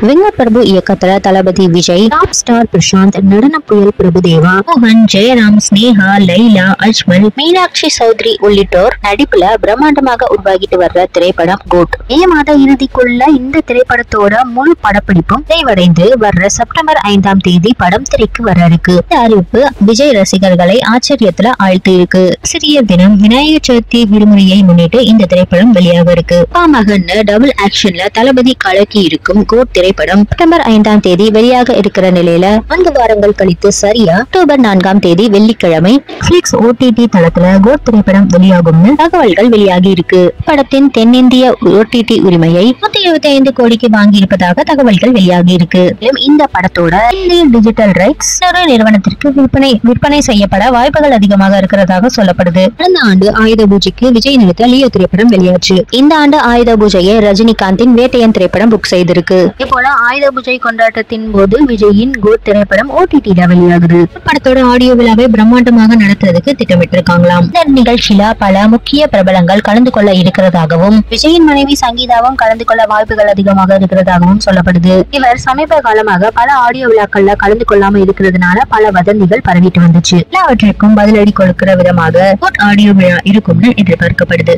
வெங்கட் பிரபு இயக்கத்துல தளபதி Vijay, top star Prashanth, நடன புயல் பிரபுதேவா, மோகன், ஜெயராம், ஸ்னேகா, லைலா, அஜ்மல், மீனாட்சி சௌத்ரி உள்ளிட்டோர் நடிப்புல பிரம்மாண்டமாக உருவாகிட்டு வர்ற திரைப்படம் கோட். மே மாத இறுதிக்குள்ள இந்த திரைப்படத்தோட முழு படப்பிடிப்பும் நிறைவடைந்து வர்ற செப்டம்பர் 5ஆம் தேதி படம் திரைக்கு வர இருக்கு. இந்த அறிவிப்பு விஜய் ரசிகர்களை ஆச்சரியத்துல ஆழ்த்தி இருக்கு. ஆசிரியர் தினம், விநாயகர் சதுர்த்தி விடுமுறையை முன்னிட்டு இந்த திரைப்படம் வெளியாக இருக்கு. மகன் டபுள் ஆக்ஷன்ல தளபதி கலக்கி இருக்கும் கோட் திரைப்படம் செப்டம்பர் 5ஆம் தேதி வெளியாக இருக்கிற நிலையில 4 வாரங்கள் கழித்து சரியா அக்டோபர் 4ஆம் தேதி வெள்ளிக்கிழமை நெட்ஃபிளிக்ஸ் OTT தளத்துல கோட் திரைப்படம் வெளியாகும்னு தகவல்கள் வெளியாகி இருக்கு. படத்தின் தென்னிந்திய OTT உரிமையை 175 கோடிக்கு வாங்கி இருப்பதாக தகவல்கள் வெளியாகி இருக்கு. இந்த படத்தோட டிஜிட்டல் ரைட்ஸ் நிறுவனத்திற்கு விற்பனை செய்யப்பட வாய்ப்புகள் அதிகமாக இருக்கிறதாக சொல்லப்படுது. கடந்த ஆண்டு ஆயுத பூஜைக்கு விஜய் நடித்த லியோ திரைப்படம் வெளியாச்சு. இந்த ஆண்டு ஆயுத பூஜையை ரஜினிகாந்தின் வேட்டையன் திரைப்படம் புக் செய்திருக்கு. இதேபோல ஆயுத பூஜை கொண்டாட்டத்தின் போது விஜயின் கோட் திரைப்படம் OTT-ல வெளியாகுது. படத்தோட ஆடியோ விழாவை பிரம்மாண்டமாக நடத்துறதுக்கு திட்டமிட்டிருக்காங்களாம். இந்த நிகழ்ச்சியில பல முக்கிய பிரபலங்கள் கலந்து கொள்ள இருக்கிறதாகவும் விஜயின் மனைவி சங்கீதாவும் கலந்து கொள்ள வாய்ப்புகள் அதிகமாக இருக்கிறதாகவும் சொல்லப்படுது. இவர் சமீப காலமாக பல ஆடியோ விழாக்கள்ல கலந்து கொள்ளாம இருக்கிறதுனால பல வதந்திகள் பரவிட்டு வந்துச்சு. எல்லாவற்றிற்கும் பதிலடி கொடுக்கிற விதமாக கோட் ஆடியோ விழா இருக்கும்னு எதிர்பார்க்கப்படுது.